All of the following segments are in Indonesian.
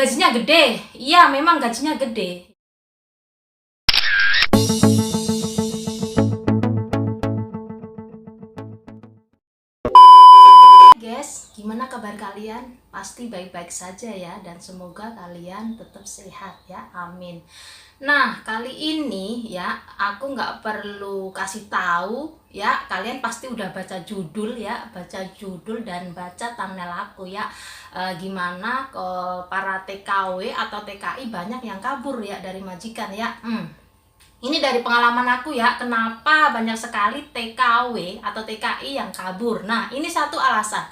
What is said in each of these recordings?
Gajinya gede. Iya, memang gajinya gede. Guys, gimana kabar kalian? Pasti baik-baik saja ya, dan semoga kalian tetap sehat ya, amin. Nah, kali ini ya, aku nggak perlu kasih tahu ya, kalian pasti udah baca judul ya, baca judul dan baca thumbnail aku ya. Gimana para TKW atau TKI banyak yang kabur ya dari majikan ya. Ini dari pengalaman aku ya, kenapa banyak sekali TKW atau TKI yang kabur. Nah, ini satu alasan.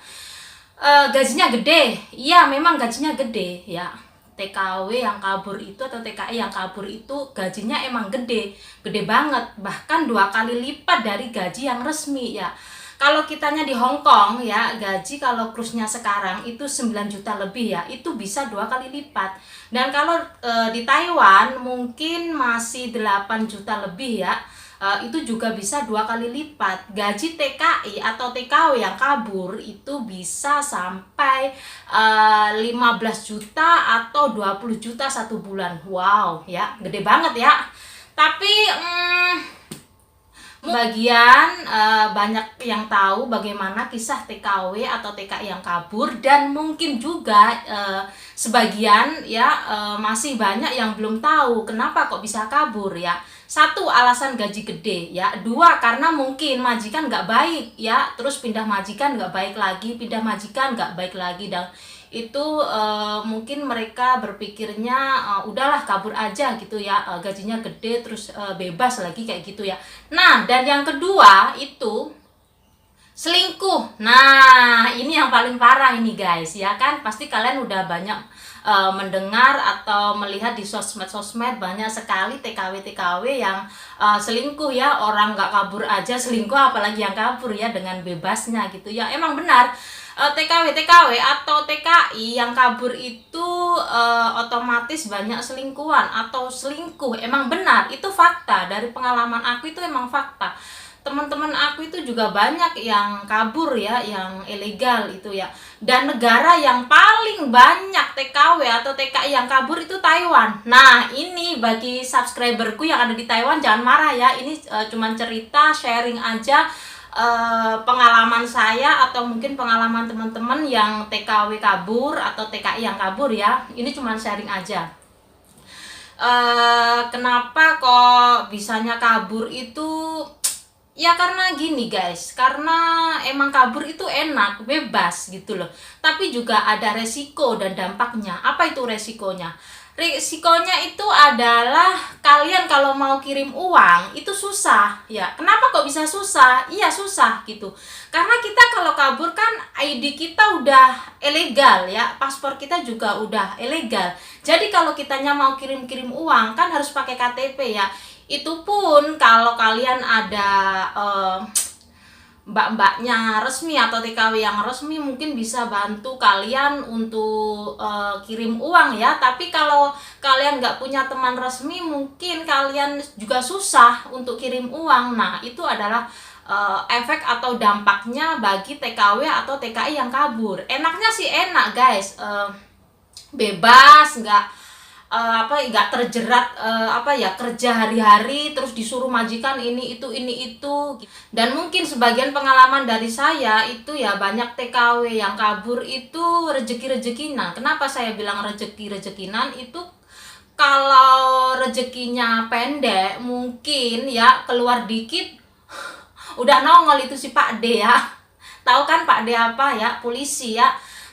Gajinya gede. Iya, memang gajinya gede ya. TKW yang kabur itu atau TKI yang kabur itu gajinya emang gede. Gede banget, bahkan 2 kali lipat dari gaji yang resmi ya. Kalau kitanya di Hong Kong ya, gaji kalau krusnya sekarang itu 9 juta lebih ya, itu bisa 2 kali lipat. Dan kalau di Taiwan mungkin masih 8 juta lebih ya, itu juga bisa 2 kali lipat. Gaji TKI atau TKW yang kabur itu bisa sampai 15 juta atau 20 juta 1 bulan. Wow ya, gede banget ya. Tapi bagian banyak yang tahu bagaimana kisah TKW atau TKI yang kabur, dan mungkin juga sebagian ya masih banyak yang belum tahu kenapa kok bisa kabur ya. Satu, alasan gaji gede ya. Dua, karena mungkin majikan nggak baik ya, terus pindah majikan nggak baik lagi, pindah majikan nggak baik lagi, dan itu mungkin mereka berpikirnya udahlah kabur aja gitu ya, gajinya gede terus bebas lagi kayak gitu ya. Nah, dan yang kedua itu selingkuh. Nah, ini yang paling parah ini guys ya kan, pasti kalian udah banyak mendengar atau melihat di sosmed banyak sekali TKW yang selingkuh ya. Orang nggak kabur aja selingkuh, apalagi yang kabur ya dengan bebasnya gitu ya. Emang benar, TKW atau TKI yang kabur itu otomatis banyak selingkuhan atau selingkuh. Emang benar, itu fakta. Dari pengalaman aku itu emang fakta. Teman-teman aku itu juga banyak yang kabur ya, yang ilegal itu ya. Dan negara yang paling banyak TKW atau TKI yang kabur itu Taiwan. Nah, ini bagi subscriberku yang ada di Taiwan jangan marah ya. Ini cuman cerita, sharing aja pengalaman saya atau mungkin pengalaman teman-teman yang TKW kabur atau TKI yang kabur ya. Ini cuman sharing aja. Kenapa kok bisanya kabur itu? Ya karena gini guys, karena emang kabur itu enak, bebas gitu loh. Tapi juga ada resiko dan dampaknya. Apa itu resikonya? Resikonya itu adalah kalian kalau mau kirim uang itu susah ya. Kenapa kok bisa susah? Iya susah gitu. Karena kita kalau kabur kan ID kita udah ilegal ya, paspor kita juga udah ilegal. Jadi kalau kitanya mau kirim-kirim uang kan harus pakai KTP ya. Itu pun kalau kalian ada mbak-mbaknya resmi atau TKW yang resmi mungkin bisa bantu kalian untuk kirim uang ya. Tapi kalau kalian nggak punya teman resmi, mungkin kalian juga susah untuk kirim uang. Nah, itu adalah efek atau dampaknya bagi TKW atau TKI yang kabur. Enaknya sih enak guys, bebas, nggak terjerat kerja hari-hari terus disuruh majikan ini itu. Dan mungkin sebagian pengalaman dari saya itu ya, banyak TKW yang kabur itu rezeki-rezekinan. Kenapa saya bilang rezeki-rezekinan? Itu kalau rezekinya pendek mungkin ya keluar dikit udah nongol itu si Pak D ya. Tahu kan Pak D apa ya? Polisi ya.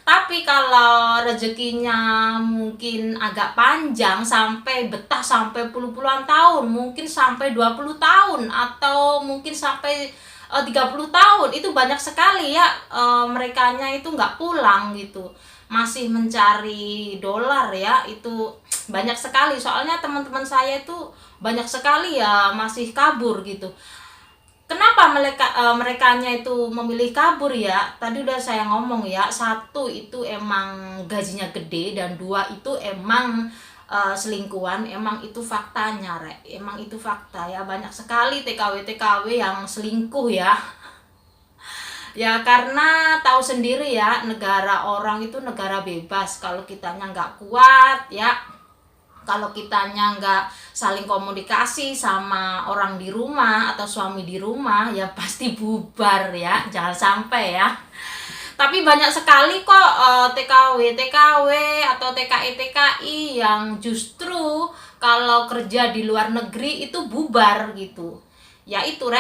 Tapi kalau rezekinya mungkin agak panjang, sampai betah sampai puluh-puluhan tahun, mungkin sampai 20 tahun atau mungkin sampai 30 tahun, itu banyak sekali ya, merekanya itu nggak pulang gitu, masih mencari dolar ya. Itu banyak sekali, soalnya teman-teman saya itu banyak sekali ya masih kabur gitu. Kenapa merekanya itu memilih kabur ya? Tadi udah saya ngomong ya, satu itu emang gajinya gede, dan dua itu emang selingkuhan. Emang itu faktanya, emang itu fakta ya. Banyak sekali TKW yang selingkuh ya. Ya karena tahu sendiri ya, negara orang itu negara bebas. Kalau kitanya nggak kuat ya, kalau kitanya nggak saling komunikasi sama orang di rumah atau suami di rumah, ya pasti bubar ya, jangan sampai ya. Tapi banyak sekali kok TKW atau TKI yang justru kalau kerja di luar negeri itu bubar gitu. Ya itu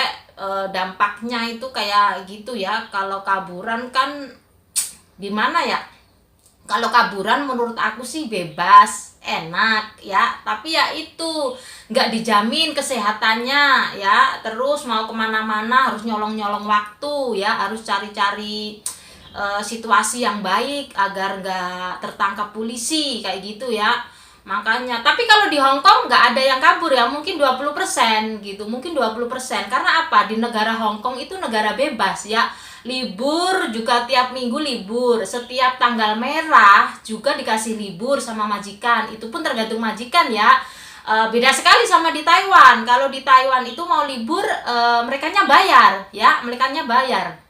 dampaknya itu kayak gitu ya. Kalau kaburan kan gimana ya? Kalau kaburan menurut aku sih bebas, enak ya, tapi ya itu nggak dijamin kesehatannya ya. Terus mau kemana-mana harus nyolong-nyolong waktu ya, harus cari-cari situasi yang baik agar nggak tertangkap polisi kayak gitu ya. Makanya, tapi kalau di Hong Kong nggak ada yang kabur ya, mungkin 20% gitu, mungkin 20%. Karena apa? Di negara Hong Kong itu negara bebas ya. Libur juga tiap minggu libur, setiap tanggal merah juga dikasih libur sama majikan, itu pun tergantung majikan ya. Beda sekali sama di Taiwan. Kalau di Taiwan itu mau libur merekanya bayar ya, merekanya bayar.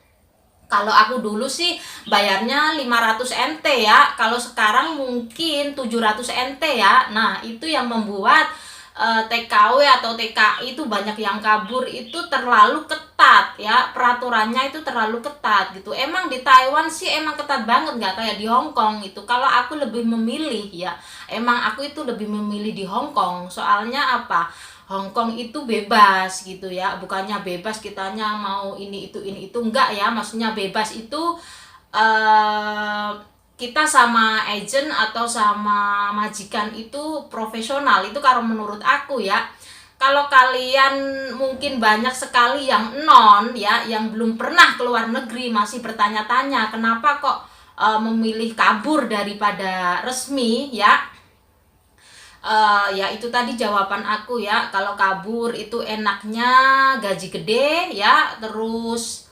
Kalau aku dulu sih bayarnya 500 NT ya, kalau sekarang mungkin 700 NT ya. Nah itu yang membuat TKW atau TKI itu banyak yang kabur, itu terlalu ketat ya, peraturannya itu terlalu ketat gitu. Emang di Taiwan sih emang ketat banget, nggak kayak di Hong Kong itu. Kalau aku lebih memilih ya, emang aku itu lebih memilih di Hong Kong. Soalnya apa? Hong Kong itu bebas gitu ya, bukannya bebas kitanya mau ini itu enggak ya. Maksudnya bebas itu eh kita sama agent atau sama majikan itu profesional, itu kalau menurut aku ya. Kalau kalian mungkin banyak sekali yang non ya, yang belum pernah keluar negeri, masih bertanya-tanya kenapa kok memilih kabur daripada resmi ya. Ya itu tadi jawaban aku ya. Kalau kabur itu enaknya gaji gede ya, terus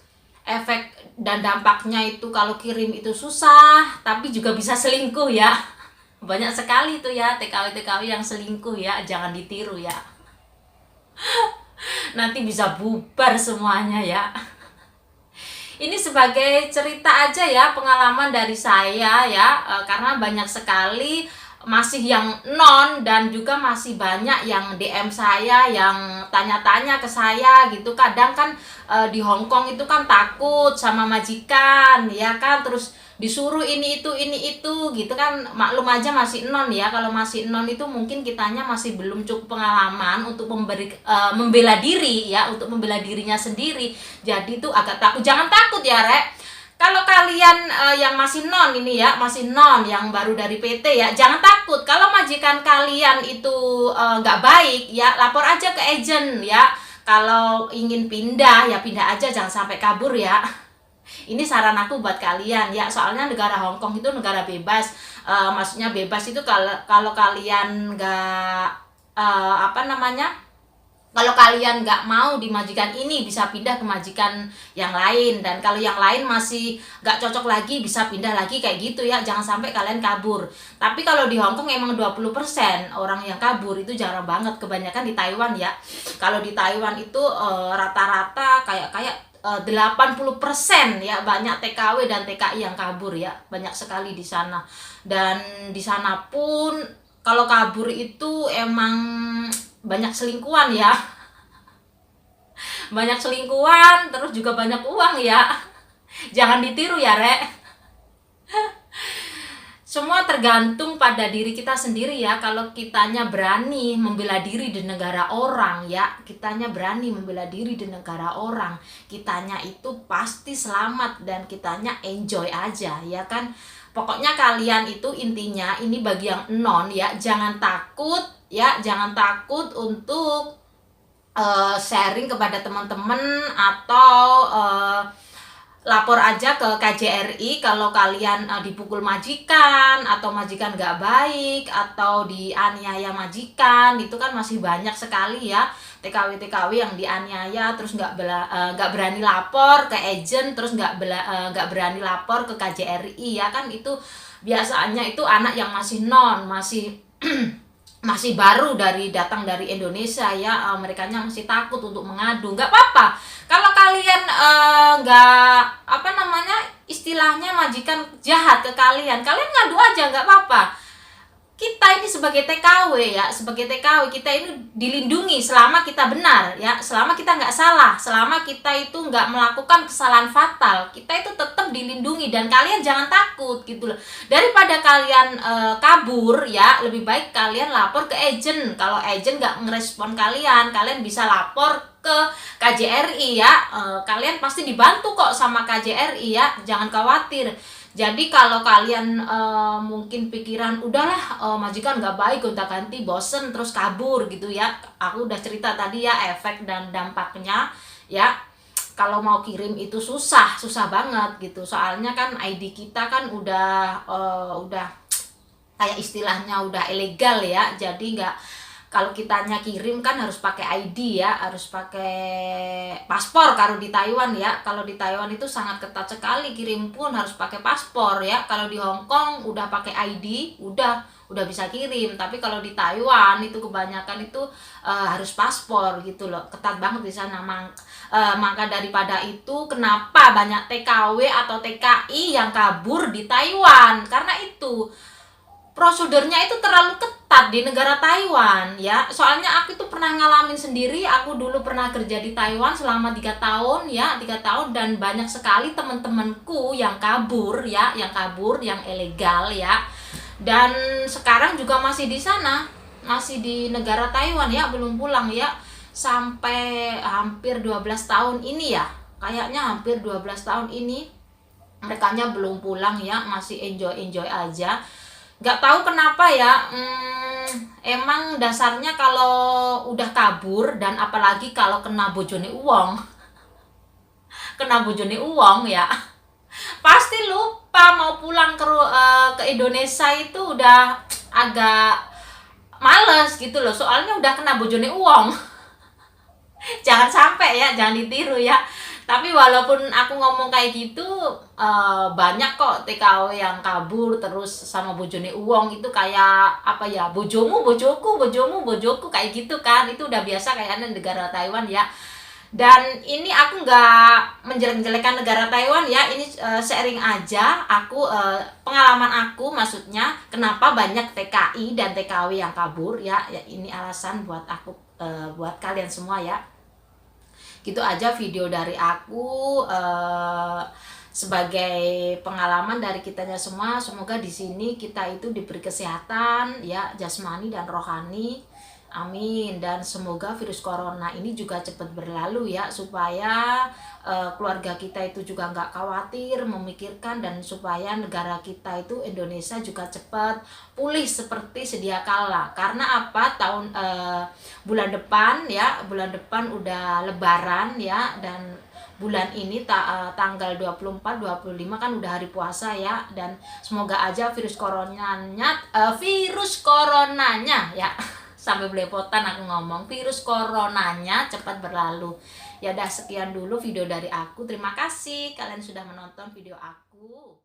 efek dan dampaknya itu kalau kirim itu susah, tapi juga bisa selingkuh ya. Banyak sekali tuh ya TKW yang selingkuh ya, jangan ditiru ya. Nanti bisa bubar semuanya ya. Ini sebagai cerita aja ya, pengalaman dari saya ya, karena banyak sekali masih yang non, dan juga masih banyak yang DM saya yang tanya-tanya ke saya gitu. Kadang kan di Hong Kong itu kan takut sama majikan ya kan, terus disuruh ini itu gitu kan. Maklum aja masih non ya, kalau masih non itu mungkin kitanya masih belum cukup pengalaman untuk membela diri ya, untuk membela dirinya sendiri. Jadi tuh agak takut. Jangan takut ya kalau kalian yang masih non ini ya, masih non yang baru dari PT ya, jangan takut. Kalau majikan kalian itu nggak baik ya, lapor aja ke agent ya. Kalau ingin pindah ya pindah aja, jangan sampai kabur ya. Ini saran aku buat kalian ya, soalnya negara Hong Kong itu negara bebas. Maksudnya bebas itu kalau kalian nggak kalau kalian nggak mau di majikan ini, bisa pindah ke majikan yang lain. Dan kalau yang lain masih nggak cocok lagi, bisa pindah lagi kayak gitu ya. Jangan sampai kalian kabur. Tapi kalau di Hong Kong emang 20% orang yang kabur, itu jarang banget. Kebanyakan di Taiwan ya. Kalau di Taiwan itu rata-rata kayak 80% ya, banyak TKW dan TKI yang kabur ya. Banyak sekali di sana. Dan di sana pun kalau kabur itu emang banyak selingkuhan ya. Banyak selingkuhan, terus juga banyak uang ya. Jangan ditiru ya semua tergantung pada diri kita sendiri ya. Kalau kitanya berani membela diri di negara orang ya, kitanya berani membela diri di negara orang, kitanya itu pasti selamat dan kitanya enjoy aja ya kan. Pokoknya kalian itu intinya, ini bagi yang non ya, jangan takut ya, jangan takut untuk sharing kepada teman-teman atau lapor aja ke KJRI kalau kalian dipukul majikan atau majikan nggak baik atau dianiaya majikan. Itu kan masih banyak sekali ya TKW yang dianiaya terus nggak berani lapor ke agent, terus nggak berani lapor ke KJRI ya kan. Itu biasanya itu anak yang masih non, masih masih baru datang dari Indonesia ya, merekanya masih takut untuk mengadu. Nggak apa-apa kalau kalian nggak apa namanya, istilahnya majikan jahat ke kalian, kalian ngadu aja, nggak apa-apa. Kita ini sebagai TKW ya, sebagai TKW kita ini dilindungi selama kita benar ya, selama kita nggak salah, selama kita itu nggak melakukan kesalahan fatal, kita itu tetap dilindungi. Dan kalian jangan takut gitu loh, daripada kalian kabur ya, lebih baik kalian lapor ke agent. Kalau agent nggak ngerespon kalian, kalian bisa lapor ke KJRI ya. Kalian pasti dibantu kok sama KJRI ya, jangan khawatir. Jadi kalau kalian mungkin pikiran udahlah, majikan nggak baik, gonta-ganti, bosen terus kabur gitu ya, aku udah cerita tadi ya efek dan dampaknya ya. Kalau mau kirim itu susah banget gitu, soalnya kan ID kita kan udah kayak istilahnya udah ilegal ya. Jadi nggak, kalau kitanya kirim kan harus pakai ID ya, harus pakai paspor kalau di Taiwan ya. Kalau di Taiwan itu sangat ketat sekali, kirim pun harus pakai paspor ya. Kalau di Hong Kong udah pakai ID, udah bisa kirim. Tapi kalau di Taiwan itu kebanyakan itu harus paspor gitu loh, ketat banget di sana. Maka daripada itu kenapa banyak TKW atau TKI yang kabur di Taiwan, karena itu prosedurnya itu terlalu ketat di negara Taiwan ya. Soalnya aku itu pernah ngalamin sendiri, aku dulu pernah kerja di Taiwan selama 3 tahun ya, 3 tahun, dan banyak sekali teman-temanku yang kabur ya, yang ilegal ya. Dan sekarang juga masih di sana, masih di negara Taiwan ya, belum pulang ya, sampai hampir 12 tahun ini ya, kayaknya hampir 12 tahun ini merekanya belum pulang ya, masih enjoy aja. Nggak tahu kenapa ya, emang dasarnya kalau udah kabur, dan apalagi kalau kena bojone uang kena bojone uang ya, pasti lupa mau pulang ke Indonesia. Itu udah agak males gitu loh, soalnya udah kena bojone uang. Jangan sampai ya, jangan ditiru ya. Tapi walaupun aku ngomong kayak gitu, banyak kok TKW yang kabur terus sama bojone uang. Itu kayak apa ya, bojomu bojoku, bojomu bojoku, kayak gitu kan. Itu udah biasa kayaknya negara Taiwan ya. Dan ini aku nggak menjelek-jelekan negara Taiwan ya, ini sharing aja aku, pengalaman aku maksudnya, kenapa banyak TKI dan TKW yang kabur ya. Ini alasan buat aku, buat kalian semua ya. Gitu aja video dari aku, sebagai pengalaman dari kitanya semua. Semoga di sini kita itu diberi kesehatan ya, jasmani dan rohani, amin. Dan semoga virus corona ini juga cepat berlalu ya, supaya keluarga kita itu juga nggak khawatir memikirkan, dan supaya negara kita itu Indonesia juga cepat pulih seperti sedia kala. Karena apa, bulan depan ya, bulan depan udah lebaran ya, dan bulan ini tanggal 24 25 kan udah hari puasa ya. Dan semoga aja virus coronanya ya sampai belepotan aku ngomong, virus coronanya cepat berlalu. Ya udah, sekian dulu video dari aku. Terima kasih kalian sudah menonton video aku.